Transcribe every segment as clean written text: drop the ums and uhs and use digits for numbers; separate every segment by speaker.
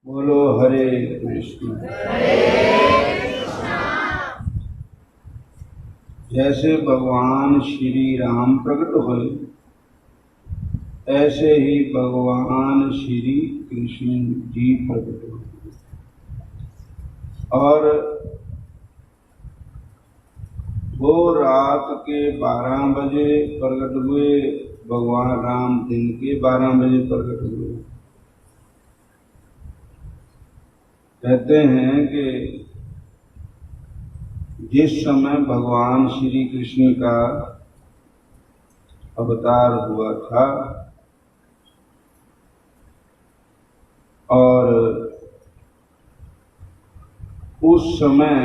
Speaker 1: बोलो हरे कृष्ण। जैसे भगवान श्री राम प्रकट हुए ऐसे ही भगवान श्री कृष्ण जी प्रकट हुए और वो रात के 12 बजे प्रकट हुए। भगवान राम दिन के 12 बजे प्रकट हुए। कहते हैं कि जिस समय भगवान श्री कृष्ण का अवतार हुआ था और उस समय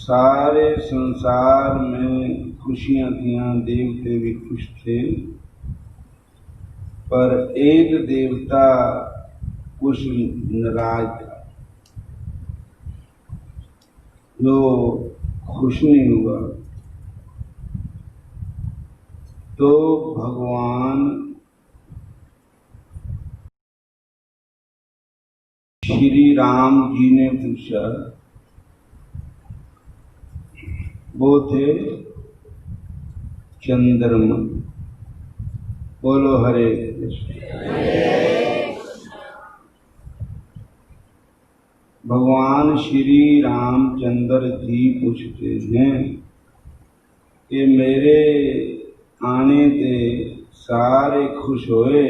Speaker 1: सारे संसार में खुशियां थी, देवते भी खुश थे, पर एक देवता कुछ नाराज था, जो खुश नहीं हुआ। तो भगवान श्री राम जी ने पूछा, वो थे चंद्रमा। बोलो हरे कृष्ण। भगवान श्री रामचंद्र जी पूछते हैं कि मेरे आने से सारे खुश होए,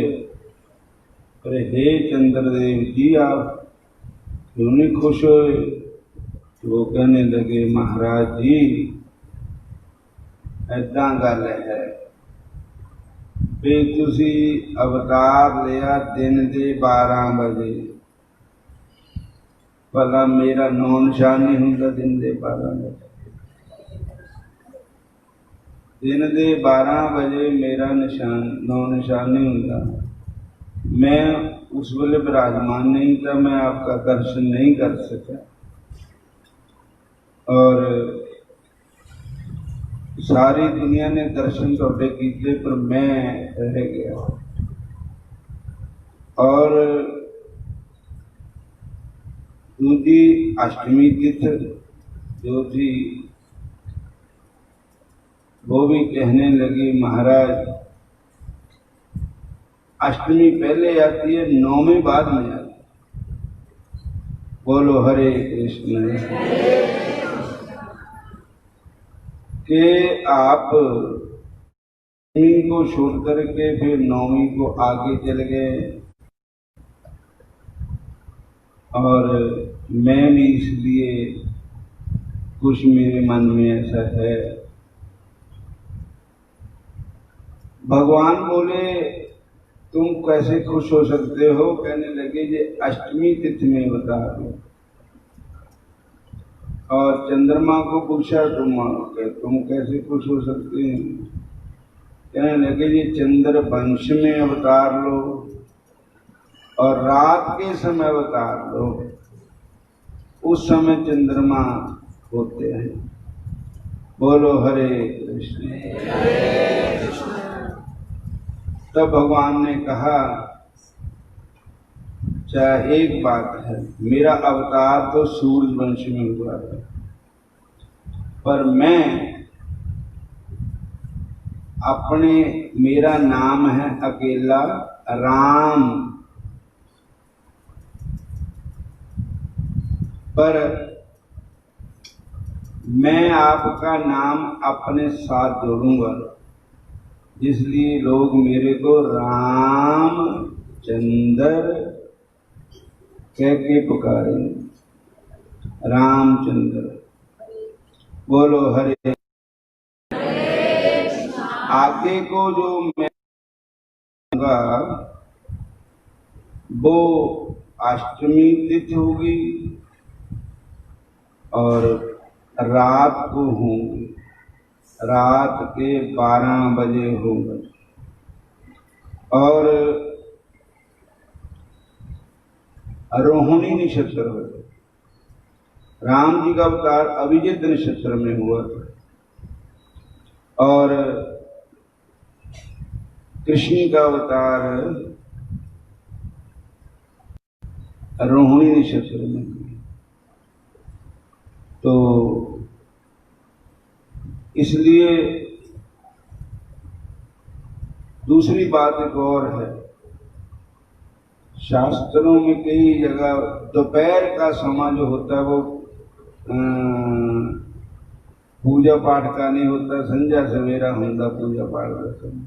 Speaker 1: अरे हे चंद्रदेव जी आप क्यों नहीं खुश होए? तो वो कहने लगे, महाराज जी ऐदा गल है भी तुसी अवतार लिया दिन के 12 बजे, भला मेरा नौ निशान नहीं होंगे दिन के 12 बजे। दिन के 12 बजे मेरा निशान नौ निशान नहीं होंगे, मैं उस वेले विराजमान नहीं था, मैं आपका दर्शन नहीं कर सका और सारी दुनिया ने दर्शन थोड़े किए पर मैं रह गया। और दूसरी अष्टमी तिथि जो थी वो भी कहने लगी, महाराज अष्टमी पहले आती है, नौवीं बाद में आती है। बोलो हरे कृष्ण। कि आप अष्टमी को छोड़ करके फिर नौवीं को आगे चले गए और मैं भी इसलिए कुछ मेरे मन में ऐसा है। भगवान बोले तुम कैसे खुश हो सकते हो? कहने लगे ये अष्टमी तिथि में बता दो। और चंद्रमा को पूछा तुम कैसे खुश हो सकते हैं? कहने लगे ये चंद्र वंश में अवतार लो और रात के समय अवतार लो, उस समय चंद्रमा होते हैं। बोलो हरे कृष्ण। तब भगवान ने कहा, चाहे एक बात है, मेरा अवतार तो सूर्य वंश में हुआ है, पर मैं अपने मेरा नाम है अकेला राम, पर मैं आपका नाम अपने साथ जोड़ूंगा, इसलिए लोग मेरे को राम चंद्र कह के पुकारेंगे, रामचंद्र। बोलो हरे। आगे को जो मैं कहूँगा वो अष्टमी तिथि होगी और रात को होंगी, रात के 12 बजे होंगे और रोहिणी नक्षत्र हो। राम जी का अवतार अभिजित नक्षत्र में हुआ और कृष्ण का अवतार रोहिणी नक्षत्र में। तो इसलिए दूसरी बात एक और है, शास्त्रों में कई जगह दोपहर का समय जो होता है वो पूजा पाठ का नहीं होता, संध्या सवेरा होता पूजा पाठ का समय।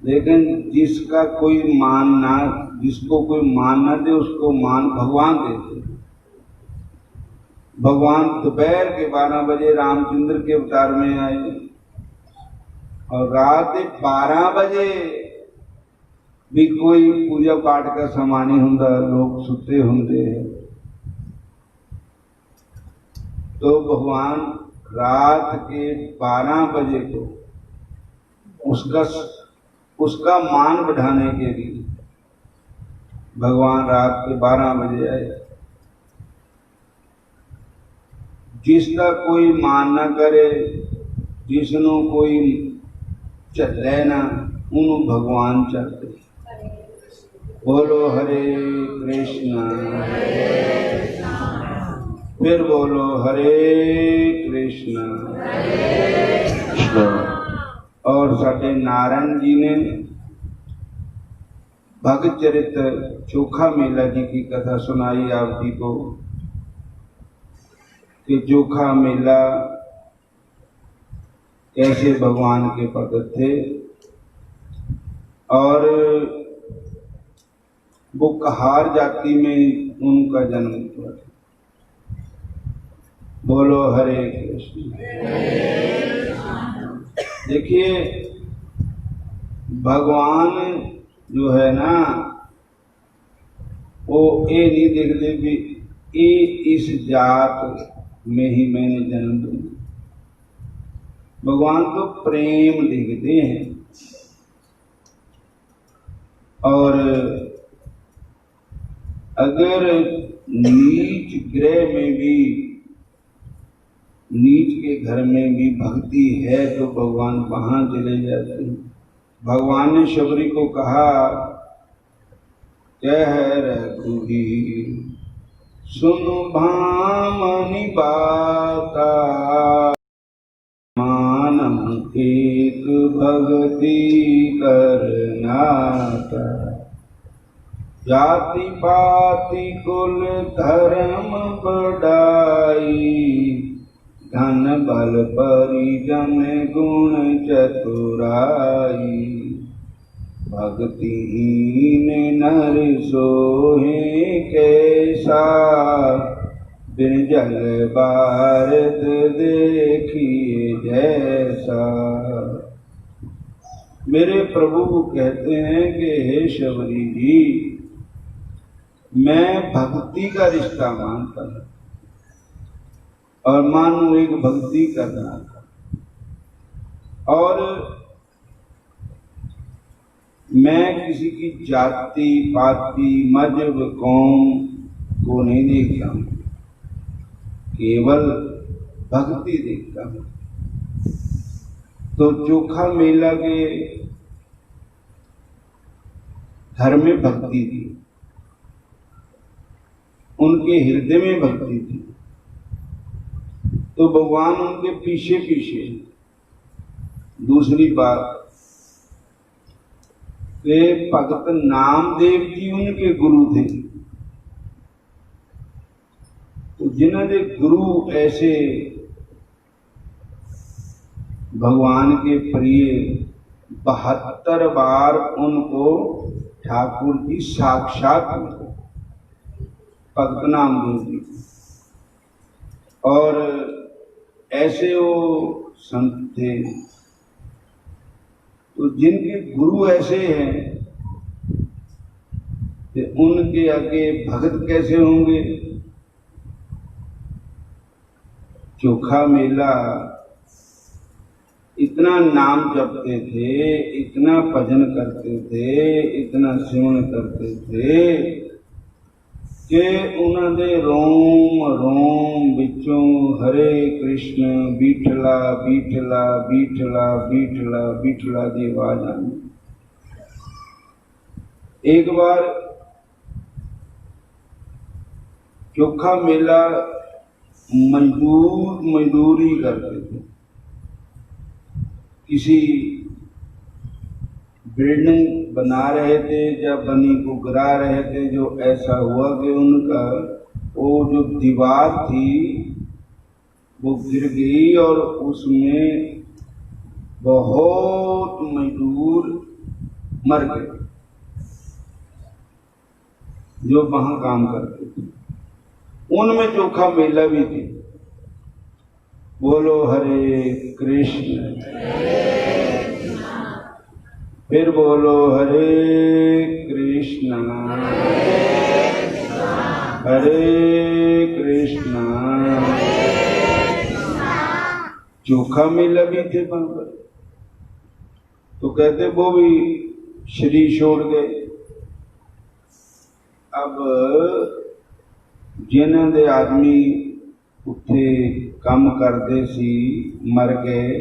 Speaker 1: लेकिन जिसका कोई मान ना, जिसको कोई मान ना दे उसको मान भगवान देते। भगवान दोपहर के 12 बजे रामचंद्र के अवतार में आए और रात 12 बजे भी कोई पूजा पाठ का समय नहीं होता, लोग सुते होंगे। तो भगवान रात के 12 बजे को उसका मान बढ़ाने के लिए भगवान रात के 12 बजे आए। जिसका कोई मान ना करे, जिसनो कोई चले ना, उन भगवान चलते। बोलो हरे कृष्णा, फिर बोलो हरे कृष्णा। और साडे नारायण जी ने भगत चरित चोखा मेला जी की कथा सुनाई आप जी को कि चोखा मेला कैसे भगवान के भगत थे और वो कहार जाति में उनका जन्म हुआ। बोलो हरे कृष्ण। देखिए भगवान जो है ना वो ये नहीं देखते भी ये इस जात में ही मैंने जन्म दूंगा। भगवान तो प्रेम देखते हैं और अगर नीच ग्रह में भी, नीच के घर में भी भक्ति है तो भगवान वहां चले जाते हैं। भगवान ने शबरी को कहा, कह रघुवीर सुन भामनी बाता, मानम एक भक्ति करनाता, जाति पाति कुल धर्म बढ़ाई, धन बल परिजन गुण चतुराई, भक्तिहीन नर सोहे कैसा, बिन जल भारत देखिए जैसा। मेरे प्रभु कहते हैं कि हे शबरी जी, मैं भक्ति का रिश्ता मानता हूं और मानू एक भक्ति करना था, और मैं किसी की जाति पाति मजहब कौम को नहीं देखता हूं, केवल भक्ति देखता हूं। तो चोखा मेला के घर में भक्ति थी, उनके हृदय में भक्ति थी, तो भगवान उनके पीछे पीछे। दूसरी बात के भगत नामदेव जी उनके गुरु थे, तो जिन्होंने गुरु ऐसे भगवान के प्रिय 72 बार उनको ठाकुर जी साक्षात भगत नामदेव जी, और ऐसे वो संत थे। तो जिनके गुरु ऐसे हैं तो उनके आगे भगत कैसे होंगे। चोखा मेला इतना नाम जपते थे, इतना भजन करते थे, इतना सिमरन करते थे कि उन्होंने रोम रोम बिचों हरे कृष्ण बीठला बीठला बीठला बीठला बीठला की आवाज आई। एक बार चोखा मेला मजदूरी करते थे। किसी बिल्डिंग बना रहे थे या बनी को गिरा रहे थे, जो ऐसा हुआ कि उनका वो जो दीवार थी वो गिर गई और उसमें बहुत मजदूर मर गए जो वहां काम करते थे। उनमें चोखा मेला भी थी। बोलो हरे कृष्ण, फिर बोलो हरे कृष्ण हरे कृष्ण। चोखा मेला भी थे वहां पर। तो कहते वो भी शरीर छोड़ गए। अब जिन्हां दे आदमी उत्थे काम करते सी मर गए,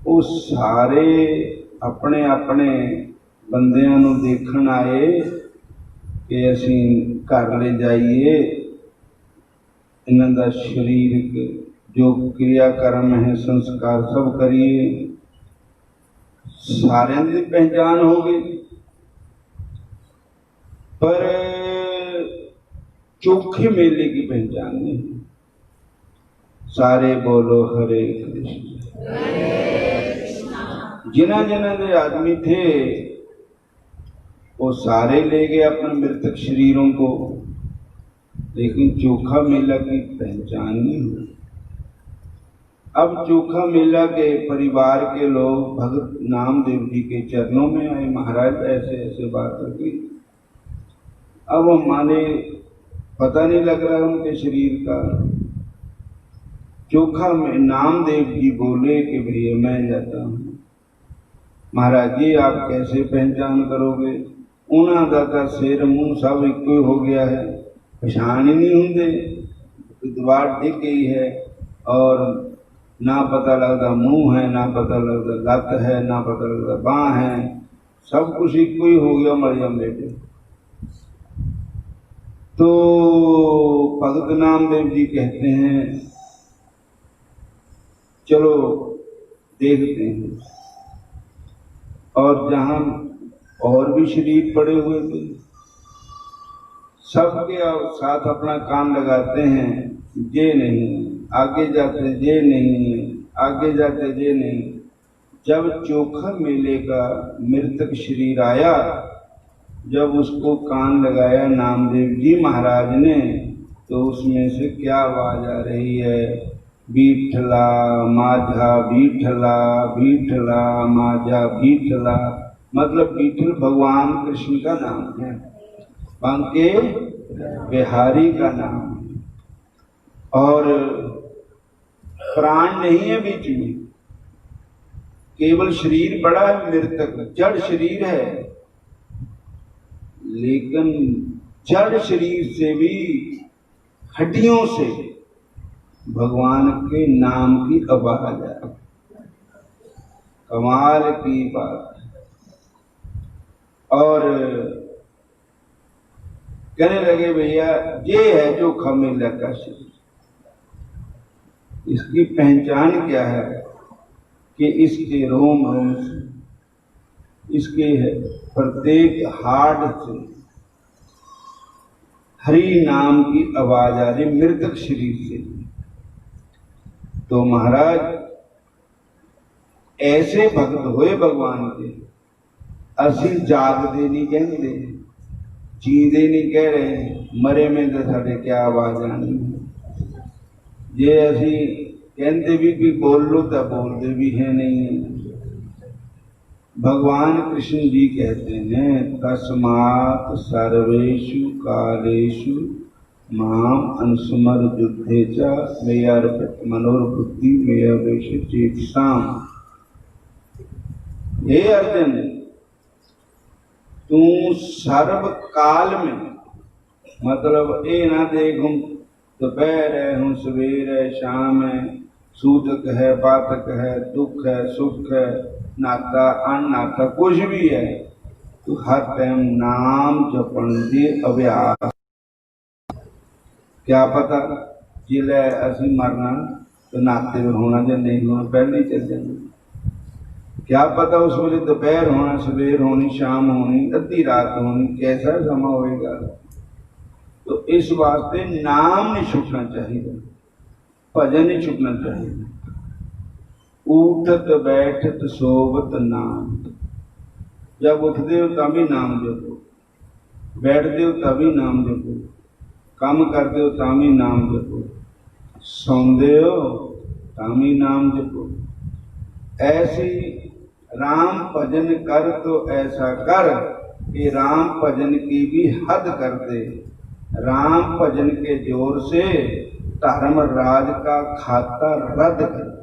Speaker 1: वो सारे अपने अपने बंदियां नूं देखण आए कि असीं घर ले जाइए, इन्हां दा शरीरक जो क्रियाक्रम है संस्कार सब करिए। सारिਆਂ ਦੀ पहचान हो गई, पर चोखे मेले की पहचान नहीं। सारे बोलो हरे कृष्ण। जिन्हां जिन्हां दे आदमी थे वो सारे ले गए अपने मृतक शरीरों को, लेकिन चोखा मेला की पहचान नहीं हुई। अब चोखा मेला के परिवार के लोग भगत नामदेव जी के चरणों में आए, महाराज ऐसे ऐसे बात हो गई। अब हमारे पता नहीं लग रहा उनके शरीर का। चोखा में नामदेव जी बोले कि भैया मैं जाता हूँ। महाराज जी आप कैसे पहचान करोगे? उन्होंने का सिर मुंह सब एक हो गया है, पहचान ही नहीं होंगे। दीवार दिख गई है और ना पता लगता मुंह है, ना पता लगता लत है, ना पता लगता बांह है, सब कुछ एक ही हो गया मरियम बेटे। तो भगत नामदेव जी कहते हैं चलो देखते हैं। और जहां और भी शरीर पड़े हुए थे, सबके साथ अपना कान लगाते हैं, ये नहीं आगे जाते, ये नहीं आगे जाते, ये नहीं। जब चोखा मेले का मृतक शरीर आया, जब उसको कान लगाया नामदेव जी महाराज ने, तो उसमें से क्या आवाज आ रही है? बीठला माझा बीठला, बीठला माझा बीठला। मतलब बीठल भगवान कृष्ण का नाम है, बांके बिहारी का नाम है। और प्राण नहीं है बीच में, केवल शरीर बड़ा है, मृतक जड़ शरीर है। लेकिन जड़ शरीर से भी हड्डियों से भगवान के नाम की आवाज है। कमाल की बात है। और कहने लगे भैया ये है जो खमेला का शरीर। इसकी पहचान क्या है कि इसके रोम रोम से, इसके प्रत्येक हाड़ से हरि नाम की आवाज आ रही, मृतक शरीर से। तो महाराज ऐसे भक्त हुए भगवान के, असी जागते नहीं कहते, जींदे नहीं कह रहे, मरे में तो साढ़े क्या आवाज आनी है। जे असी कहते भी कि बोल लो तो बोलते भी है नहीं। भगवान कृष्ण जी कहते हैं तस्मात् सर्वेषु कालेषु माम अनुस्मर युद्धे च मय्यार्पित मनोर्बुद्धि मय्यावेश चेतसाम। हे अर्जुन, तू सर्व काल में, मतलब ये ना देख हम दोपहर है, हम सवेर है, शाम है, सूतक है, पातक है, दुख है, सुख है, नाता अनाता कुछ भी है, तो हर टाइम नाम जपन के अभ्यास। क्या पता जिले असी मरना तो नाते होना या नहीं होना, पहले ही चल जाना। क्या पता उस वे दोपहर होना, सवेर होनी, शाम होनी, अद्धी रात होनी, कैसा समा होएगा। तो इस वास्ते नाम नहीं छुटना चाहिए, भजन नहीं छुटना चाहिए। उठत बैठत सोवत नाम, जब उठते हो तभी नाम जपो, बैठते हो तभी नाम जपो, काम करते हो तामी नाम जपो, सौंदे हो तामी नाम जपो। ऐसी राम भजन कर तो ऐसा कर कि राम भजन की भी हद कर दे। राम भजन के जोर से धर्म राज का खाता रद्द कर।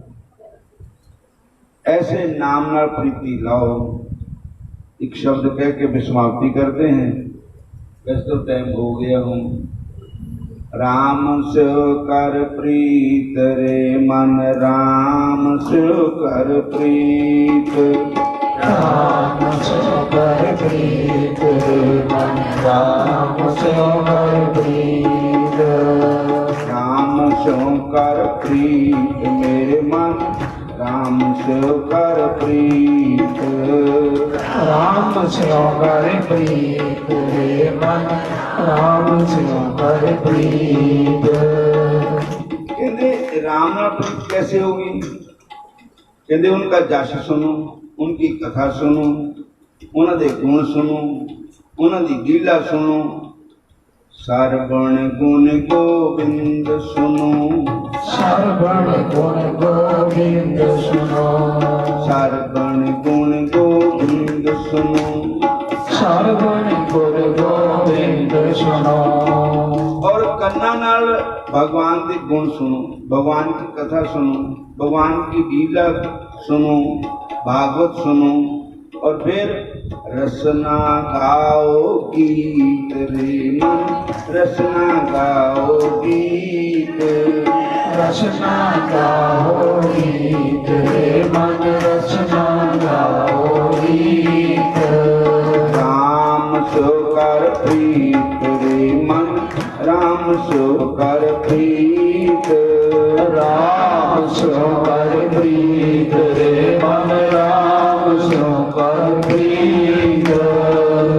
Speaker 1: ऐसे नाम नाल प्रीति लाओ। एक शब्द कह के विस्माप्ति करते हैं, वैसे तो टाइम हो गया हूँ। राम से कर प्रीत रे मन, राम से कर प्रीत,
Speaker 2: राम से कर प्रीत रे मन, राम से कर प्रीत,
Speaker 1: राम से कर प्रीत मेरे मन, राम से कर प्रीत,
Speaker 2: राम से कर प्रीत रे मन, राम से कर प्रीत।
Speaker 1: कहते राम नाल प्रीत कैसे होगी? कहते उनका जश सुनो, उनकी कथा सुनो, उन्होंने गुण सुनो, उन्होंने लीला सुनो। सरवण गुण गोविंद सुनो,
Speaker 2: सरवण गुण गोविंद सुनो,
Speaker 1: सरवण गुण गोविंद सुनो,
Speaker 2: सरवण गुण गोविंद सुनो।
Speaker 1: और कन्ना नाल भगवान के गुण सुनो, भगवान की कथा सुनो, भगवान की लीला सुनो, भागवत सुनो। और फिर रसना गाओ गीत रे मन, रसना गाओ गीत,
Speaker 2: रचना गाओ गीत रे मन, रचना गाओ गीत।
Speaker 1: राम सो कर प्रीत रे मन, राम सो कर प्रीत,
Speaker 2: राम सो कर प्रीत रे मन, राम सो कर प्रीत,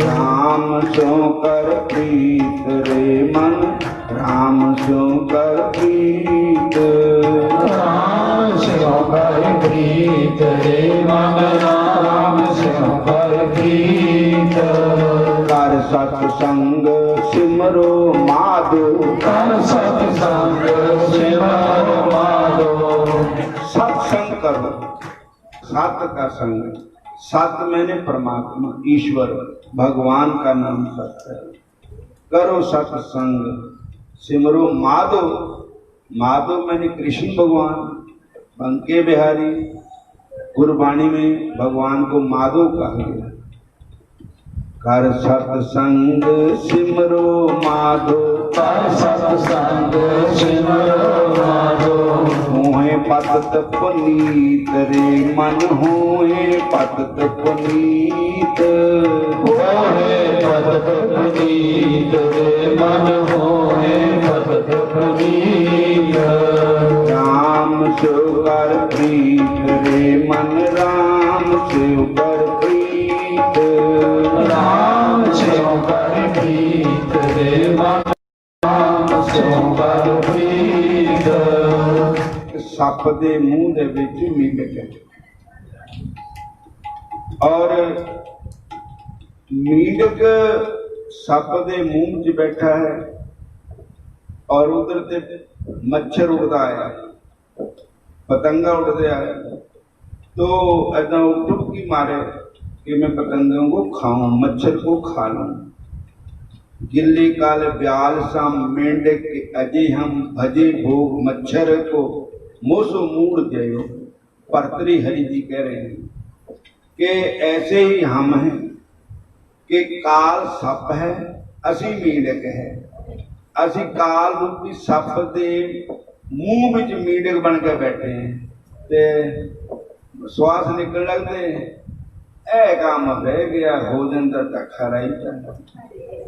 Speaker 1: राम सो कर प्रीत रे मन, राम सो कर प्रीत,
Speaker 2: राम सो कर प्रीत रे मन, राम सो कर प्रीत।
Speaker 1: कर सत्संग सिमरो माधो,
Speaker 2: कर सत्संग सिमरो माधो,
Speaker 1: सत्संग करो। सत का संग, सत मैंने परमात्मा ईश्वर भगवान का नाम सत है। करो सत्संग, सिमरो माधो, माधो मैंने कृष्ण भगवान, बंके बिहारी। गुरबाणी में भगवान को माधो कहा गया। कर सत्संग सिमरो माधो,
Speaker 2: कर सत्संग सिमरो माधो,
Speaker 1: होए पतत पुनीत रे मन, होए पतत पुनीत,
Speaker 2: होए पतत पुनीत रे मन, होए पतत पुनीत।
Speaker 1: राम सो कर प्रीत रे मन, राम सो कर प्रीत,
Speaker 2: राम सो कर प्रीत रे मन, राम सो कर प्रीत।
Speaker 1: सप दे मुंह दे विच मींडक, और मींडक सप दे मुंह च बैठा है, और उधर ते मच्छर उड़ता है, पतंगा उड़ते है। तो ऐसा टुपकी मारे कि मैं पतंगों को खाऊं, मच्छर को खा लूं। गिल्ली काल ब्याल साम मेंढक अजय हम भजे भोग, मच्छर को मोसो मूड जयो। भर्तृहरि हरि जी कह रहे हैं कि ऐसे ही हम हैं कि काल सप है, असी मींडक है। असी काल रूपी सप दे मुंह विच मींडक बन के बैठे हैं, ते श्वास निकल लगते हैं ਇਹ ਕੰਮ ਰਹਿ ਗਿਆ ਹੋ ਜਾਂਦਾ ਤਾਂ ਖਰਾ ਹੀ ਜਾਂਦਾ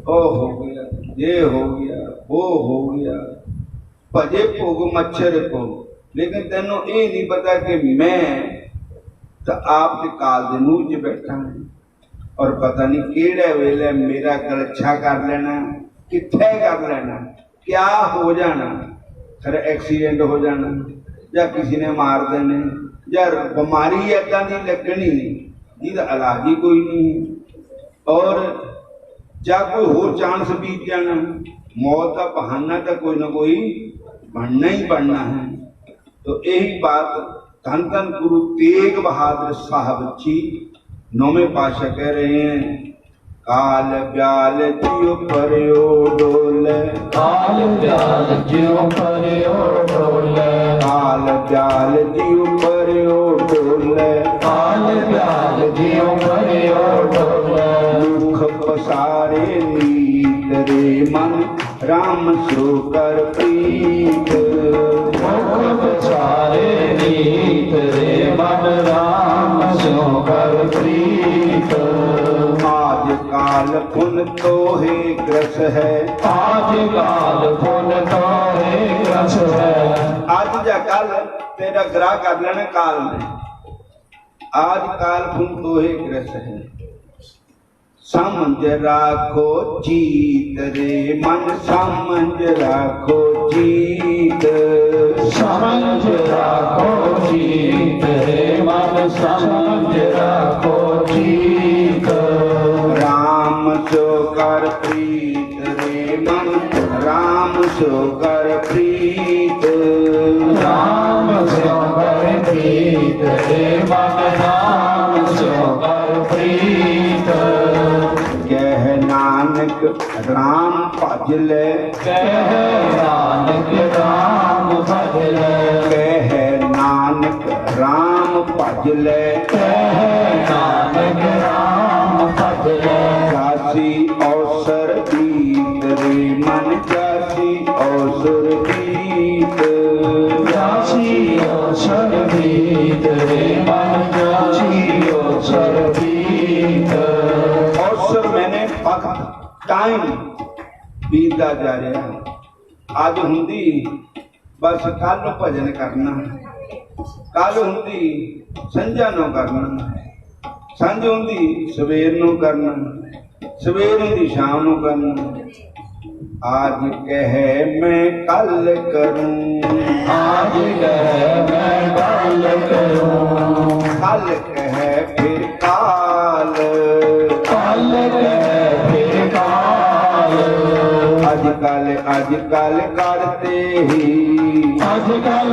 Speaker 1: ਉਹ ਹੋ ਗਿਆ ये हो गया वो हो गया भजे भोग मच्छर को लेकिन तेनों ये नहीं पता कि मैं तो आप के काल दे मुंह च बैठा और पता नहीं केड़े वेले मेरा गलछा कर लेना किथे कर लेना क्या हो जाना फिर एक्सीडेंट हो जाना या किसी ने मार देने या बीमारी ऐसा नहीं लगनी जिसका इलाज ही कोई नहीं और ਜਾਂ ਕੋਈ ਹੋਰ ਚਾਂਸ ਬੀਤ ਜਾਣਾ मौत का बहाना तो कोई ना कोई बनना ही बनना है। तो यही बात धन धन गुरु तेग बहादुर साहब जी नौवें पातशाह कह रहे हैं। काल ब्याल जियो परयो डोले
Speaker 2: काल ब्याल जियो परयो डोले
Speaker 1: काल ब्याल जियो परयो डोले
Speaker 2: काल ब्याल जियो परयो डोले
Speaker 1: दुख पसारे नीत रे मन राम सो कर प्रीत
Speaker 2: मुख पसारे नीत रे मन राम सो कर प्रीत
Speaker 1: आज काल पुन तो है ग्रस है
Speaker 2: आज काल पुन तो है ग्रस है
Speaker 1: आज जा कल तेरा ग्रह कर लेना काल ने आज काल पुन तो है ग्रस है। समझ राखो जीत रे मन समझ राखो जीत
Speaker 2: समझ राखो जीत रे मन समझ राखो जीत
Speaker 1: राम सो कर प्रीत रे मन राम सो कर प्रीत
Speaker 2: राम सो कर प्रीत रे मन राम सो कर प्रीत
Speaker 1: कह नानक राम भज ले
Speaker 2: कह नानक राम भज ले
Speaker 1: कह नानक राम भज ले
Speaker 2: कह नानक राम भज ले
Speaker 1: जासी अवसर गीत रे मन जासी अवसर गीत
Speaker 2: जासी अवसर गीत रे मन जासी अवसर गीत
Speaker 1: अवसर मैंने वक्त टाइम बीतता जा रहा अज हुंदी बस कल भजन करना कल हुंदी संझा नूं करना संझ हुंदी सवेर नूं करना सवेर हुंदी शाम नूं करना आज कह मैं कल करूं
Speaker 2: आज कह मैं कल करूं
Speaker 1: कल कह फिर काल
Speaker 2: कल कह फिर काल
Speaker 1: अजकल करते ही
Speaker 2: आजकल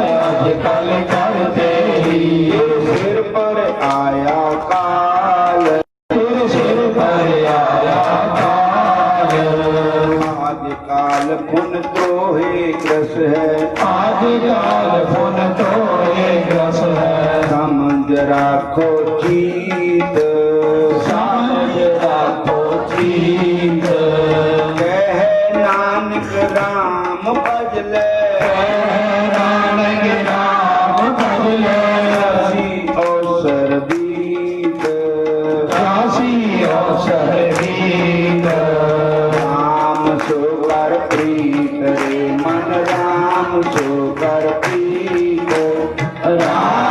Speaker 2: करते ही
Speaker 1: सिर पर आया काल
Speaker 2: तेरे सिर पर आया काल
Speaker 1: आजकल पुन द्रोहे ग्रस है
Speaker 2: आजकल पुन तो एक रस है
Speaker 1: समझ राखो जीत
Speaker 2: समझ राखो जीत
Speaker 1: कह नानक राम भज ले
Speaker 2: नानक राम भज ले
Speaker 1: जासी अवसर बीत
Speaker 2: जासी अवसर गीत
Speaker 1: राम सो कर प्रीत रे मन राम सो कर प्रीत
Speaker 2: राम